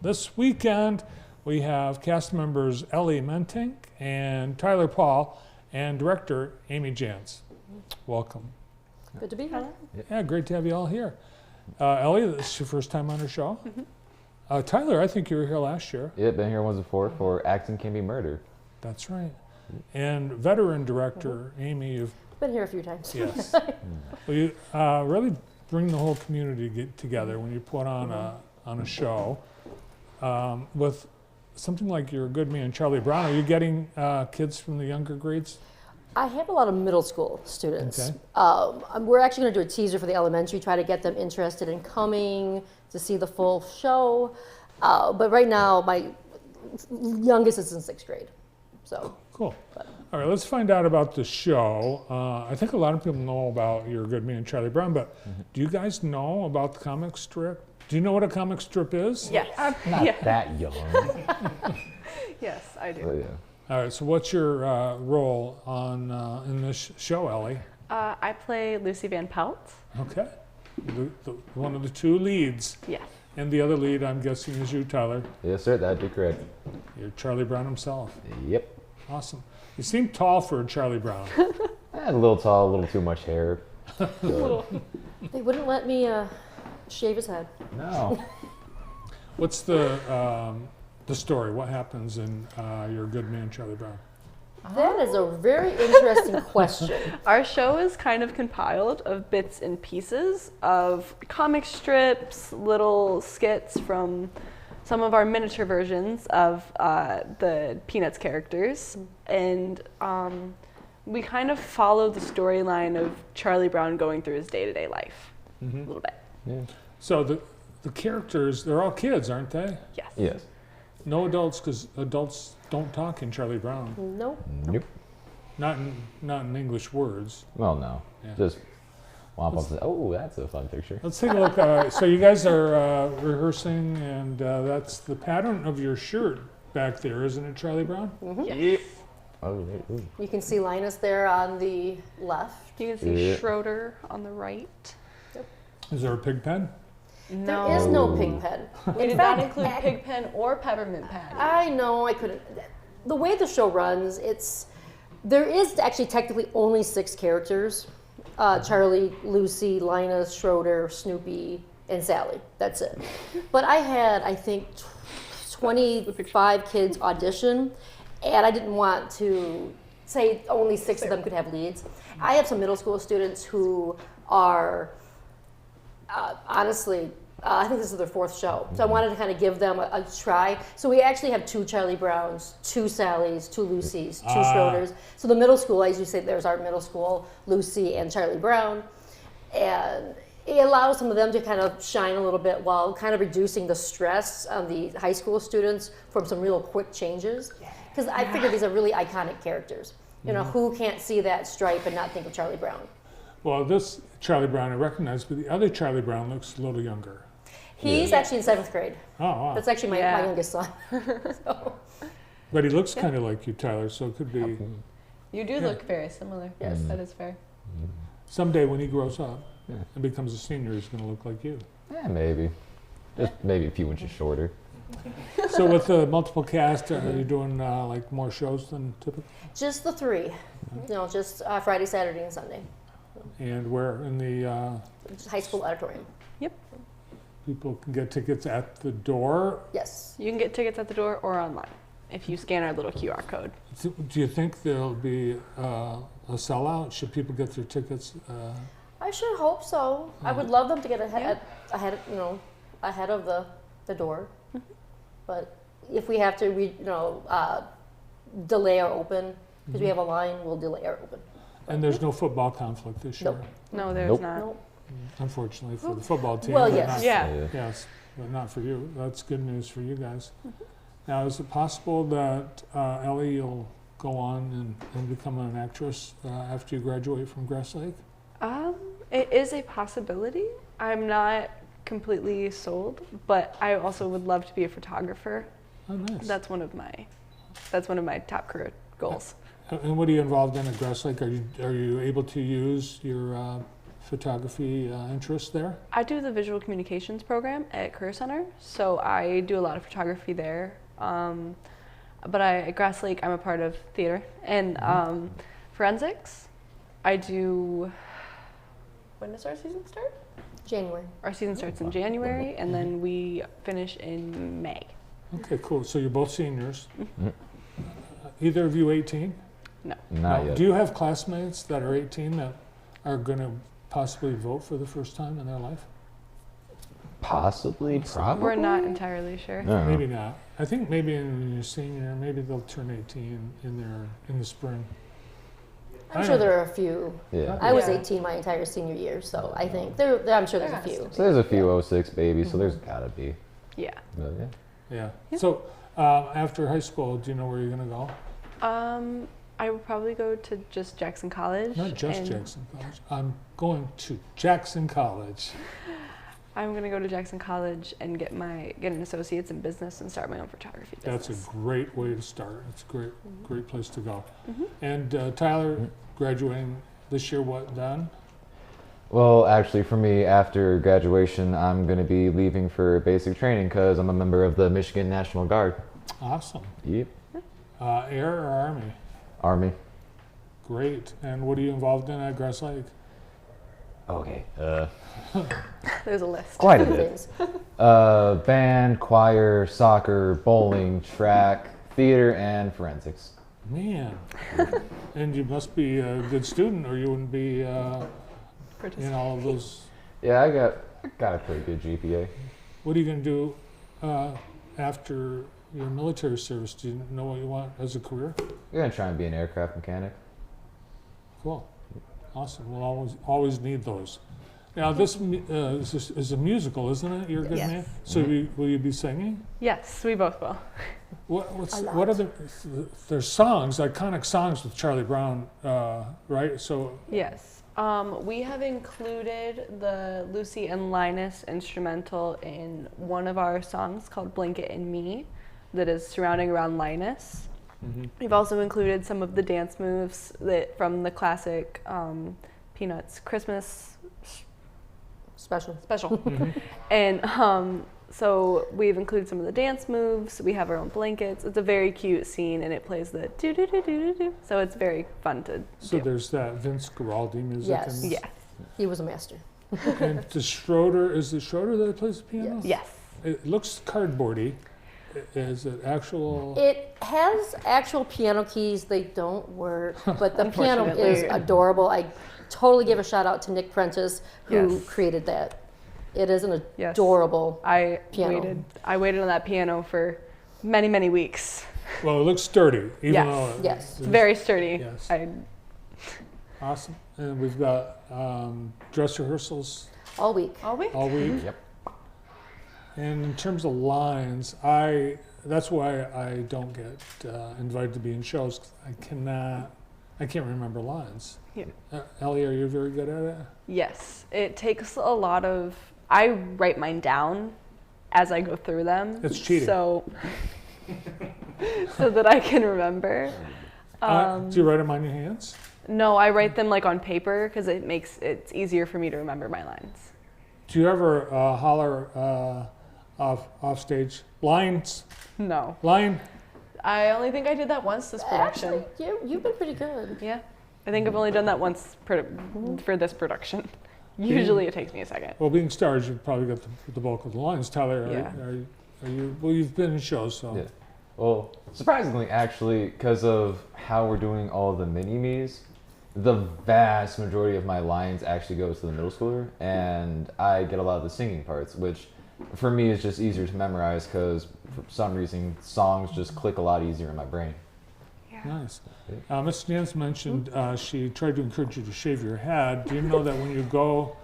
This weekend, we have cast members Ellie Mentink and Tyler Paul and director Amy Jans. Welcome. Good to be here. Yeah, great to have you all here. Ellie, this is your first time on our show. Tyler, I think you were here last year. Yeah, been here once before for Acting Can Be Murder. That's right. And veteran director Amy, you've Been here a few times. yes. Well, you really bring the whole community together when you put on a show with something like You're a Good Man, Charlie Brown. Are you getting kids from the younger grades? I have a lot of middle school students. Okay. We're actually going to do a teaser for the elementary, try to get them interested in coming to see the full show. But right now, my youngest is in 6th grade. So. Cool. All right, let's find out about the show. I think a lot of people know about You're a Good Man, Charlie Brown, but do you guys know about the comic strip? Do you know what a comic strip is? Yes. Not that young. Yes, I do. But yeah. All right, so what's your role on in this show, Ellie? I play Lucy Van Pelt. Okay. One of the two leads. Yes. And the other lead, I'm guessing, is you, Tyler. Yes, sir, that'd be correct. You're Charlie Brown himself. Yep. Awesome. You seem tall for Charlie Brown. A little tall, a little too much hair. So, They wouldn't let me shave his head. no. What's the story? What happens in You're a Good Man, Charlie Brown? That is a very interesting question. Our show is kind of compiled of bits and pieces of comic strips, little skits from some of our miniature versions of the Peanuts characters. And we kind of follow the storyline of Charlie Brown going through his day-to-day life a little bit. Yeah. So the characters, they're all kids, aren't they? Yes. Yes. No adults, because adults don't talk in Charlie Brown. Nope. Nope. Not in English words. Well, no. Yeah. Just womp up. Oh, that's a fun picture. Let's take a look. So you guys are rehearsing, and that's the pattern of your shirt back there, isn't it, Charlie Brown? Yes. Oh, ooh. You can see Linus there on the left. You can see Yeah. Schroeder on the right. Is there a pig pen? No. There is no pig pen. We did not include Pigpen or Peppermint Patty. I know I couldn't. The way the show runs, there is actually technically only 6 characters: Charlie, Lucy, Linus, Schroeder, Snoopy, and Sally. That's it. But I had, I think, 25 kids audition, and I didn't want to say only 6 of them could have leads. I have some middle school students who are honestly, I think this is their 4th show. So I wanted to kind of give them a try. So we actually have 2 Charlie Browns, 2 Sallys, 2 Lucys, 2 Schroeders. So the middle school, as you say, there's our middle school, Lucy and Charlie Brown. And it allows some of them to kind of shine a little bit while kind of reducing the stress on the high school students from some real quick changes. Because I figure these are really iconic characters. You know, who can't see that stripe and not think of Charlie Brown? Well, this Charlie Brown I recognize, but the other Charlie Brown looks a little younger. He's actually in 7th grade. Oh, wow. That's actually my Yeah. youngest son. So, But he looks kind of like you, Tyler, so it could be You do look very similar. Yes. That is fair. someday when he grows up Yeah. and becomes a senior, he's going to look like you. Yeah, maybe. Just maybe a few inches shorter. So with the multiple cast, are you doing like more shows than typical? just the 3. You know, just Friday, Saturday, and Sunday. And where in the Just high school auditorium. people can get tickets at the door? Yes. You can get tickets at the door or online if you scan our little QR code. Do you think there'll be a sellout? Should people get their tickets? I sure hope so. I would love them to get ahead, ahead of the door. But if we have to, delay our open because we have a line, we'll delay our open. And there's no football conflict this year, Nope. No, there's Nope. not. Nope. unfortunately, for the football team. Well, but yes. not- Yeah. Yes, but not for you. That's good news for you guys. Now, is it possible that Ellie, you'll go on and become an actress after you graduate from Grass Lake? It is a possibility. I'm not completely sold, but I also would love to be a photographer. Oh, nice. That's one of my top career goals. And what are you involved in at Grass Lake? Are you able to use your photography interest there? I do the visual communications program at Career Center, so I do a lot of photography there. But at Grass Lake, I'm a part of theater and forensics. I do. When does our season start? January. Our season starts in January, and then we finish in May. Okay, cool. So you're both seniors. Mhm. Either of you 18? Not Now, yet. do you have classmates that are 18 that are going to possibly vote for the first time in their life? Possibly, probably. We're not entirely sure. No. Maybe not. I think maybe in your senior, maybe they'll turn 18 in the spring. I'm sure there are a few. Yeah. I was Yeah. 18 my entire senior year, so I think I'm sure there's a few. So there's a few 06 babies, so there's gotta be. Yeah. But yeah. Yeah. Yeah. So after high school, do you know where you're going to go? I would probably go to just Jackson College. Not just and Jackson College. I'm going to Jackson College. I'm gonna go to Jackson College and get an associate's in business and start my own photography That's business. a great way to start. It's a great place to go. Mhm. And Tyler, graduating this year, what then? Well, actually, for me, after graduation, I'm gonna be leaving for basic training because I'm a member of the Michigan National Guard. Awesome. Yep. Air or Army? Army. Great. And what are you involved in at Grass Lake? Okay. There's a list. Quite a Things. bit. Band, choir, soccer, bowling, track, theater, and forensics. Man. And you must be a good student or you wouldn't be in all of those. Yeah, I got a pretty good GPA. What are you going to do after your military service? Do you know what you want as a career? I'm gonna try and be an aircraft mechanic. Cool. Awesome. We'll always need those. Now, this is a musical, isn't it? You're a good Yes. man. So will you be singing? Yes, we both will. What are there's songs, iconic songs with Charlie Brown, right? So Yes. We have included the Lucy and Linus instrumental in one of our songs called Blanket and Me that is surrounding around Linus. We've also included some of the dance moves from the classic Peanuts Christmas Special. special. And so we've included some of the dance moves. We have our own blankets. It's a very cute scene, and it plays the do do do do do do. So it's very fun to So do. there's that Vince Guaraldi music. Yes. And, Yeah. He was a master. and the Schroeder, is it Schroeder that plays the piano? Yes. Yes. It looks cardboardy. Is it actual? It has actual piano keys. They don't work, but the piano is Unfortunately. adorable. I totally give a shout out to Nick Prentice who Yes. created that. It is an Yes. adorable. I Piano. waited on that piano for many, many weeks. Well, it looks sturdy, even Yes. though Yes. It's very sturdy. Yes. Awesome. And we've got dress rehearsals All week. All week. all week. Yep. And in terms of lines, that's why I don't get invited to be in shows. 'Cause I can't remember lines. Yeah. Ellie, are you very good at it? Yes, it takes a lot of. I write mine down as I go through them. It's cheating. So, so that I can remember. Do you write them on your hands? No, I write them like on paper because it's easier for me to remember my lines. Do you ever holler off stage lines? No, Line? I only think I did that once this production. Actually, you've been pretty good. Yeah, I think I've only done that once for this production. Usually it takes me a second. Well, being stars, you've probably got the bulk of the lines. Tyler, Yeah. are you? Well, you've been in shows, so. Yeah. Well, surprisingly, actually, because of how we're doing all the mini-me's, the vast majority of my lines actually goes to the middle schooler, and I get a lot of the singing parts, which for me is just easier to memorize because for some reason songs just click a lot easier in my brain. Nice. Ms. Jans mentioned she tried to encourage you to shave your head. Do you know that when you go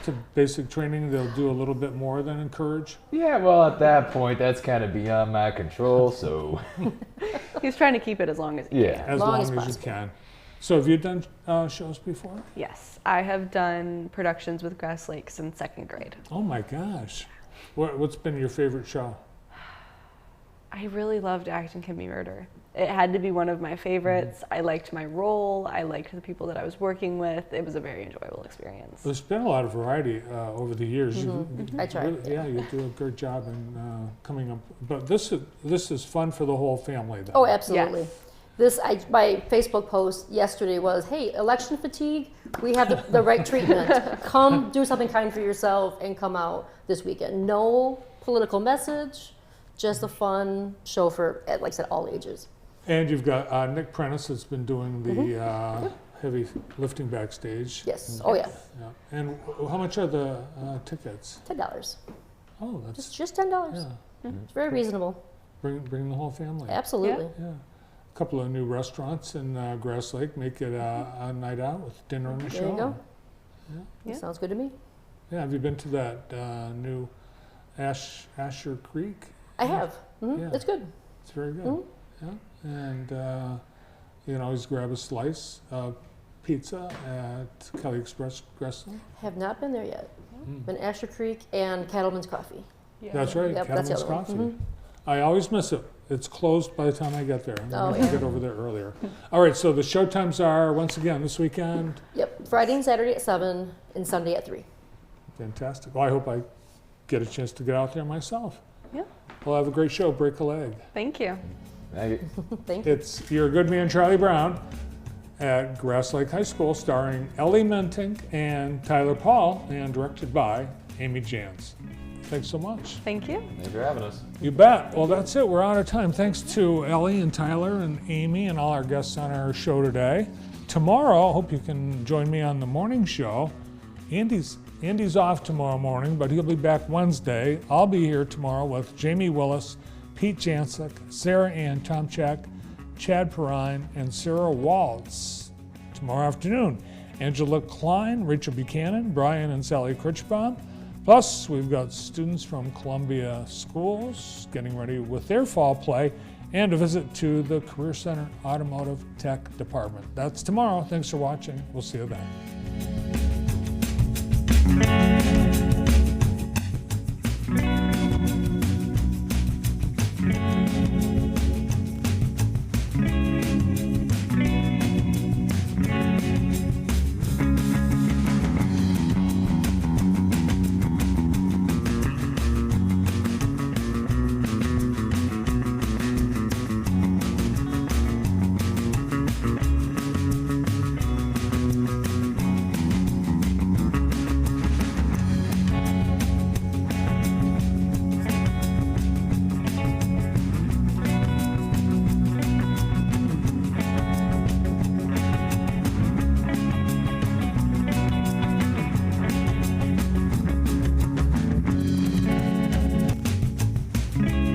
to basic training, they'll do a little bit more than encourage? Yeah, well, at that point, that's kind of beyond my control, so He's trying to keep it as long as he yeah. can. As Long long as as you possible. can. So have you done shows before? Yes, I have done productions with Grass Lake since second grade. Oh my gosh. What's been your favorite show? I really loved Acton Can Be Murder. It had to be one of my favorites. I liked my role. I liked the people that I was working with. It was a very enjoyable experience. There's been a lot of variety over the years. I try. Yeah, you do a great job in coming up. But this is fun for the whole family, then. Oh, absolutely. Yes. My Facebook post yesterday was, hey, election fatigue, we have the right treatment. Come do something kind for yourself and come out this weekend. No political message, just a fun show for, like I said, all ages. And you've got Nick Prentice that's been doing the heavy lifting backstage. Yes. Oh, yeah. Yeah. And how much are the tickets? $10. Oh, that's Just $10. yeah. It's very reasonable. Bring the whole family. Absolutely. Yeah. A couple of new restaurants in Grass Lake. Make it a night out with dinner and a show. There you go. Yeah. Sounds good to me. Yeah. Have you been to that new Asher Creek? I have. Yeah. It's good. It's very good. Mhm. Yeah. And you can always grab a slice of pizza at Kelly Express Gressel. Have not been there yet. Mm. Been Asher Creek and Cattleman's Coffee. Yeah. That's right, Yep, that's the Cattleman's other one. Coffee. Mhm. I always miss it. It's closed by the time I get there. Oh, I yeah. get over there earlier. All right, so the show times are, once again, this weekend. Yep. Friday and Saturday at 7 and Sunday at 3. Fantastic. Well, I hope I get a chance to get out there myself. Yeah. Well, have a great show. Break a leg. Thank you. Thank you. Thank you. It's You're a Good Man, Charlie Brown at Grass Lake High School, starring Ellie Mentink and Tyler Paul, and directed by Amy Jans. Thanks so much. Thank you. Thanks for having us. You bet. Well, that's it. We're out of time. Thanks to Ellie and Tyler and Amy and all our guests on our show today. Tomorrow, I hope you can join me on the morning show. Andy's off tomorrow morning, but he'll be back Wednesday. I'll be here tomorrow with Jamie Willis, Pete Jancic, Sarah Ann Tomchak, Chad Perrine, and Sarah Waltz. Tomorrow afternoon, Angela Klein, Rachel Buchanan, Brian and Sally Kirchbaum. Plus, we've got students from Columbia Schools getting ready with their fall play and a visit to the Career Center Automotive Tech Department. That's tomorrow. Thanks for watching. We'll see you then.